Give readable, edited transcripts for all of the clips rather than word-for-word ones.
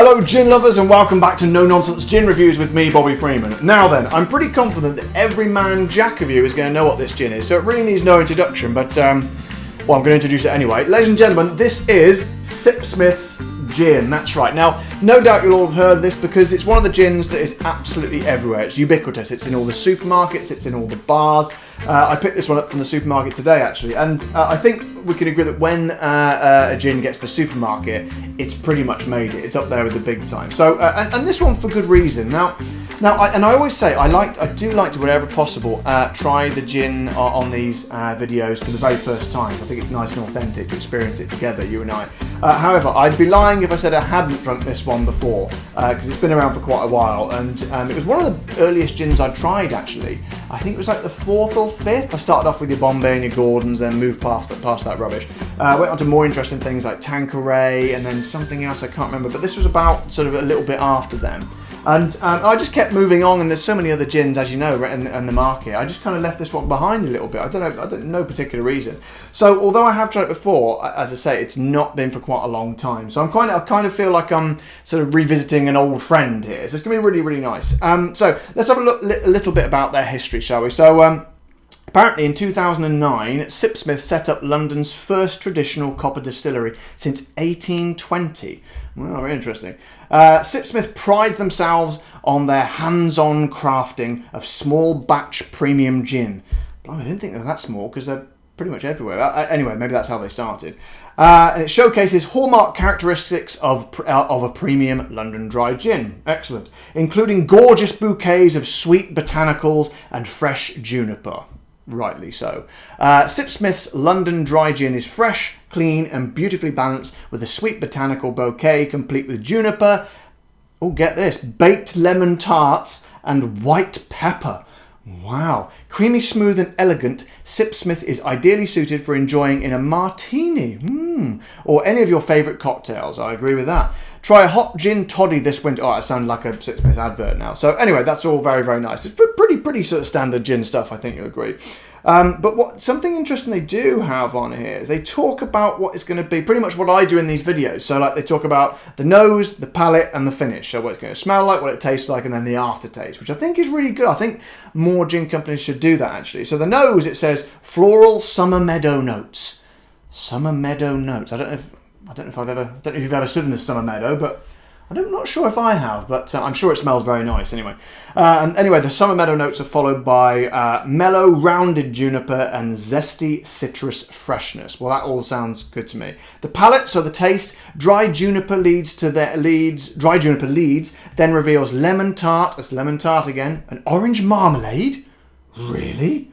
Hello gin lovers and welcome back to No Nonsense Gin Reviews with me, Bobby Freeman. Now then, I'm pretty confident that every man jack of you is going to know what this gin is, so it really needs no introduction, but well, I'm going to introduce it anyway. Ladies and gentlemen, this is Sipsmith's gin, that's right. Now, no doubt you'll all have heard of this because it's one of the gins that is absolutely everywhere. It's ubiquitous. It's in all the supermarkets, it's in all the bars. I picked this one up from the supermarket today, actually, and I think we can agree that when a gin gets to the supermarket, it's pretty much made it. It's up there with the big time. So, and this one for good reason. Now, I always say I do like to, whenever possible, try the gin on these videos for the very first time. I think it's nice and authentic to experience it together, you and I. However, I'd be lying if I said I hadn't drunk this one before, because it's been around for quite a while, and it was one of the earliest gins I tried, actually. I think it was like the 4th or 5th. I started off with your Bombay and your Gordons, then moved past that rubbish. Went on to more interesting things like Tanqueray, and then something else I can't remember, but this was about sort of a little bit after them. And I just kept moving on, and there's so many other gins, as you know, in the market. I just kind of left this one behind a little bit. I don't know particular reason. So although I have tried it before, as I say, it's not been for quite a long time. So I kind of feel like I'm sort of revisiting an old friend here. So it's going to be really, really nice. So let's have a little bit about their history, shall we? So apparently in 2009, Sipsmith set up London's first traditional copper distillery since 1820. Well, very interesting. Sipsmith pride themselves on their hands-on crafting of small batch premium gin. Blimey, I didn't think they were that small because they're pretty much everywhere. Anyway, maybe that's how they started. And it showcases hallmark characteristics of a premium London dry gin. Excellent. Including gorgeous bouquets of sweet botanicals and fresh juniper. Rightly so. Sipsmith's London dry gin is fresh, clean and beautifully balanced with a sweet botanical bouquet complete with juniper, oh get this, baked lemon tarts and white pepper. Wow. Creamy, smooth and elegant, Sipsmith is ideally suited for enjoying in a martini or any of your favourite cocktails. I agree with that. Try a hot gin toddy this winter. Oh, it sounds like a Sipsmith advert now. So anyway, that's all very, very nice. It's pretty sort of standard gin stuff, I think you'll agree. But something interesting they do have on here is they talk about what it's going to be, pretty much what I do in these videos. So like they talk about the nose, the palate and the finish. So what it's going to smell like, what it tastes like, and then the aftertaste, which I think is really good. I think more gin companies should do that, actually. So the nose, it says floral summer meadow notes. Summer meadow notes. I don't know if you've ever stood in a summer meadow, but I'm not sure if I have, but I'm sure it smells very nice anyway. And anyway, the summer meadow notes are followed by mellow, rounded juniper and zesty citrus freshness. Well, that all sounds good to me. The palate, so the taste, dry juniper leads, then reveals lemon tart, that's lemon tart again, and orange marmalade? Really?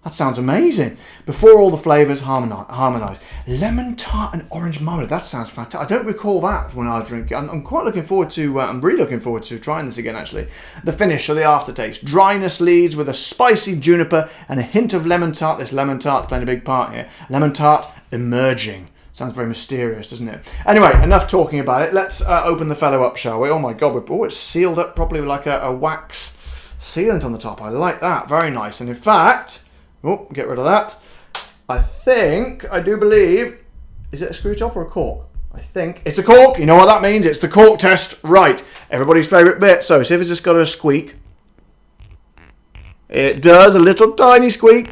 That sounds amazing. Before all the flavours harmonise. Lemon tart and orange marmalade. That sounds fantastic. I don't recall that from when I was drinking. I'm quite looking forward to, I'm really looking forward to trying this again, actually. The finish, or the aftertaste. Dryness leads with a spicy juniper and a hint of lemon tart. This lemon tart's playing a big part here. Lemon tart emerging. Sounds very mysterious, doesn't it? Anyway, enough talking about it. Let's open the fellow up, shall we? Oh my God, it's sealed up properly with like a wax sealant on the top. I like that. Very nice. And in fact... oh, get rid of that. I do believe, is it a screw top or a cork? I think it's a cork. You know what that means? It's the cork test. Right. Everybody's favourite bit. So, see if it's just got a squeak. It does, a little tiny squeak.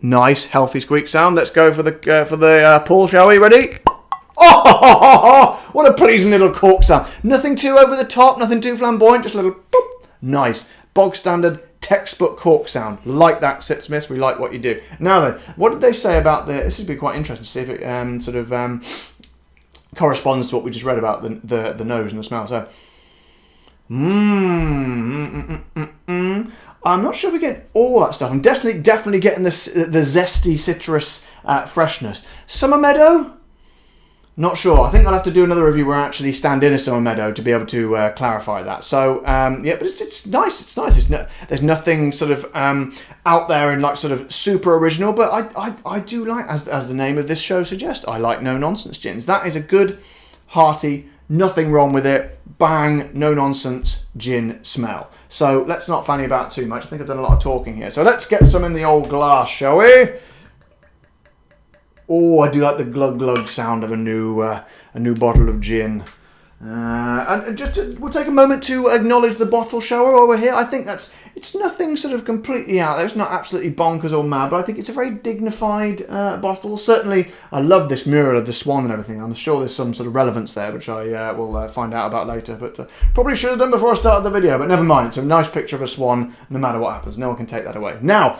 Nice, healthy squeak sound. Let's go for the pull, shall we? Ready? Oh, what a pleasing little cork sound. Nothing too over the top, nothing too flamboyant, just a little boop. Nice. Bog standard textbook cork sound. Like that, Sipsmith. We like what you do. Now then, what did they say about this? Would be quite interesting to see if it corresponds to what we just read about the nose and the smell. So, I'm not sure if we get all that stuff. I'm definitely getting the zesty citrus freshness. Summer meadow? Not sure. I think I'll have to do another review where I actually stand in a summer meadow to be able to clarify that. So, yeah, but it's nice. It's nice. There's nothing sort of out there and like sort of super original, but I do like, as the name of this show suggests, I like no-nonsense gins. That is a good, hearty, nothing wrong with it, bang, no-nonsense gin smell. So let's not fanny about too much. I think I've done a lot of talking here. So let's get some in the old glass, shall we? Oh, I do like the glug glug sound of a new bottle of gin. And we'll take a moment to acknowledge the bottle shower over here. I think it's nothing sort of completely out there. It's not absolutely bonkers or mad, but I think it's a very dignified bottle. Certainly, I love this mural of the swan and everything. I'm sure there's some sort of relevance there, which I will find out about later. But probably should have done before I started the video, but never mind. It's a nice picture of a swan, no matter what happens. No one can take that away. Now,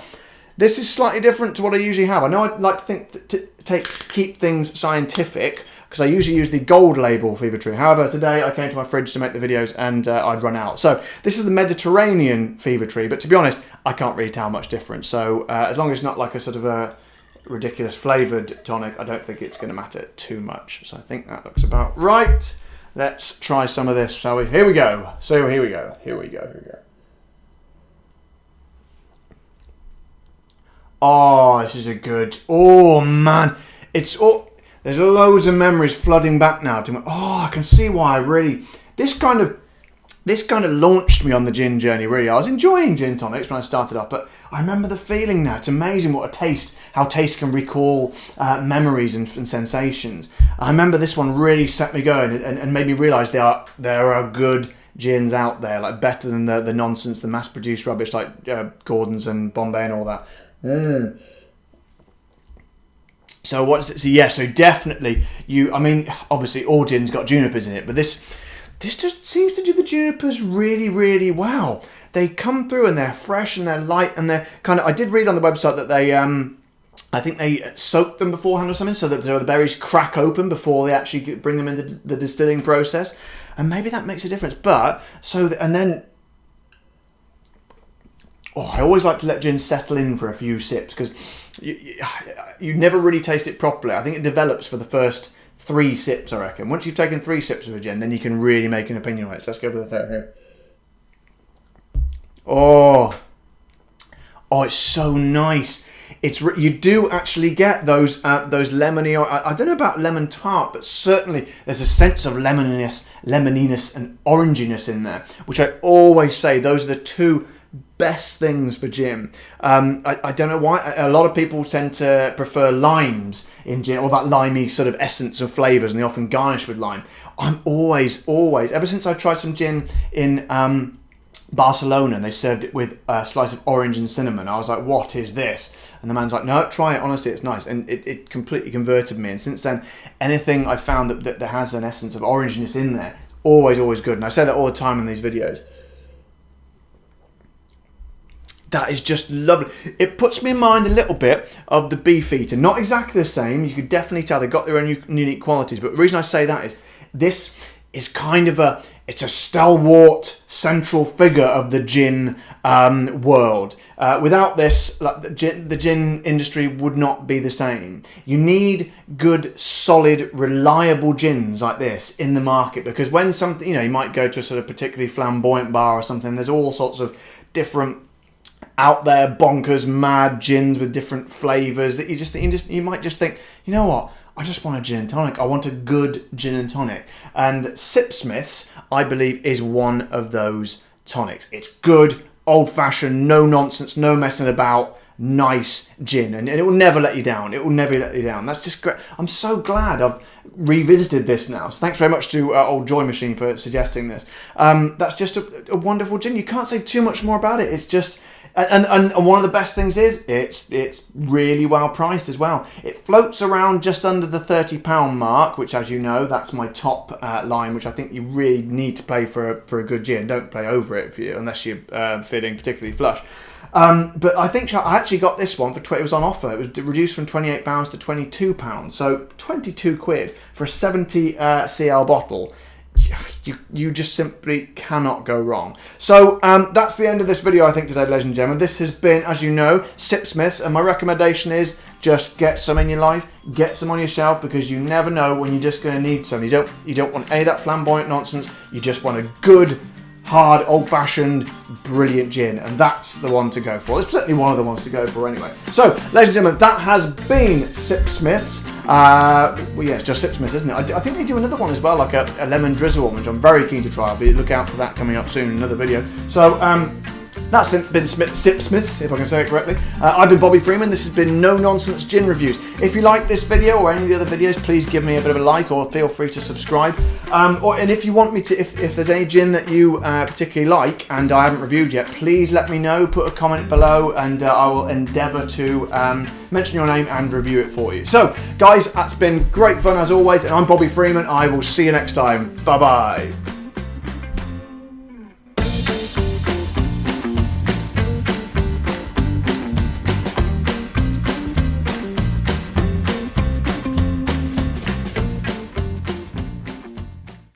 this is slightly different to what I usually have. I know I'd like to think keep things scientific, because I usually use the gold label Fever Tree. However, today I came to my fridge to make the videos and I'd run out. So this is the Mediterranean Fever Tree, but to be honest, I can't really tell much difference. So as long as it's not like a sort of a ridiculous flavoured tonic, I don't think it's going to matter too much. So I think that looks about right. Let's try some of this, shall we? Here we go. So here we go. Oh, this is a good... Oh, man. It's... Oh, there's loads of memories flooding back now to me. Oh, I can see why I really... This kind of launched me on the gin journey, really. I was enjoying gin tonics when I started off, but I remember the feeling now. It's amazing how taste can recall memories and sensations. I remember this one really set me going and made me realise there are good gins out there, like better than the nonsense, the mass-produced rubbish like Gordon's and Bombay and all that. So what's it? So yeah, so definitely I mean, obviously all gin's got junipers in it, but this just seems to do the junipers really, really well. They come through and they're fresh and they're light and they're kind of... I did read on the website that they, I think they soak them beforehand or something so that the berries crack open before they actually bring them into the distilling process. And maybe that makes a difference. But, and then... Oh, I always like to let gin settle in for a few sips because you never really taste it properly. I think it develops for the first 3 sips, I reckon. Once you've taken 3 sips of a gin, then you can really make an opinion on it. So let's go for the third here. Oh, it's so nice. You do actually get those lemony, or I don't know about lemon tart, but certainly there's a sense of lemoniness and oranginess in there, which I always say those are the 2 best things for gin. I don't know why. A lot of people tend to prefer limes in gin, or that limey sort of essence of flavours, and they often garnish with lime. I'm always, ever since I tried some gin in Barcelona and they served it with a slice of orange and cinnamon, I was like, what is this? And the man's like, no, try it, honestly, it's nice. And it completely converted me. And since then, anything I found that has an essence of orangeness in there, always good. And I say that all the time in these videos. That is just lovely. It puts me in mind a little bit of the Beefeater. Not exactly the same. You could definitely tell they've got their own unique qualities. But the reason I say that is this is kind of it's a stalwart central figure of the gin world. Without this, like, the gin industry would not be the same. You need good, solid, reliable gins like this in the market, because when something, you might go to a sort of particularly flamboyant bar or something, there's all sorts of different out there bonkers mad gins with different flavours that you might just think, you know what, I just want a gin and tonic. I want a good gin and tonic. And Sipsmith's, I believe, is one of those tonics. It's good, old-fashioned, no nonsense, no messing about, nice gin. And it will never let you down. It will never let you down. That's just great. I'm so glad I've revisited this now. So thanks very much to Old Joy Machine for suggesting this. That's just a wonderful gin. You can't say too much more about it. It's just... And one of the best things is it's really well priced as well. It floats around just under the £30 mark, which, as you know, that's my top line, which I think you really need to pay for a good gin. Don't play over it unless you're feeling particularly flush. But I think I actually got this one for it was on offer. It was reduced from £28 to £22, so 22 quid for a 70 cl bottle. You just simply cannot go wrong. So that's the end of this video, I think, today, ladies and gentlemen. This has been, as you know, Sipsmith's, and my recommendation is just get some in your life, get some on your shelf, because you never know when you're just going to need some. You don't want any of that flamboyant nonsense. You just want a good, hard, old-fashioned, brilliant gin, and that's the one to go for. It's certainly one of the ones to go for anyway. So, ladies and gentlemen, that has been Sipsmith's. Well, yeah, it's just Sipsmith's, isn't it? I think they do another one as well, like a lemon drizzle one, which I'm very keen to try. I'll be look out for that coming up soon in another video. So, That's been Sipsmith, if I can say it correctly. I've been Bobby Freeman. This has been No Nonsense Gin Reviews. If you like this video or any of the other videos, please give me a bit of a like or feel free to subscribe. And if you want me to, if there's any gin that you particularly like and I haven't reviewed yet, please let me know. Put a comment below and I will endeavour to mention your name and review it for you. So, guys, that's been great fun as always, and I'm Bobby Freeman. I will see you next time. Bye-bye.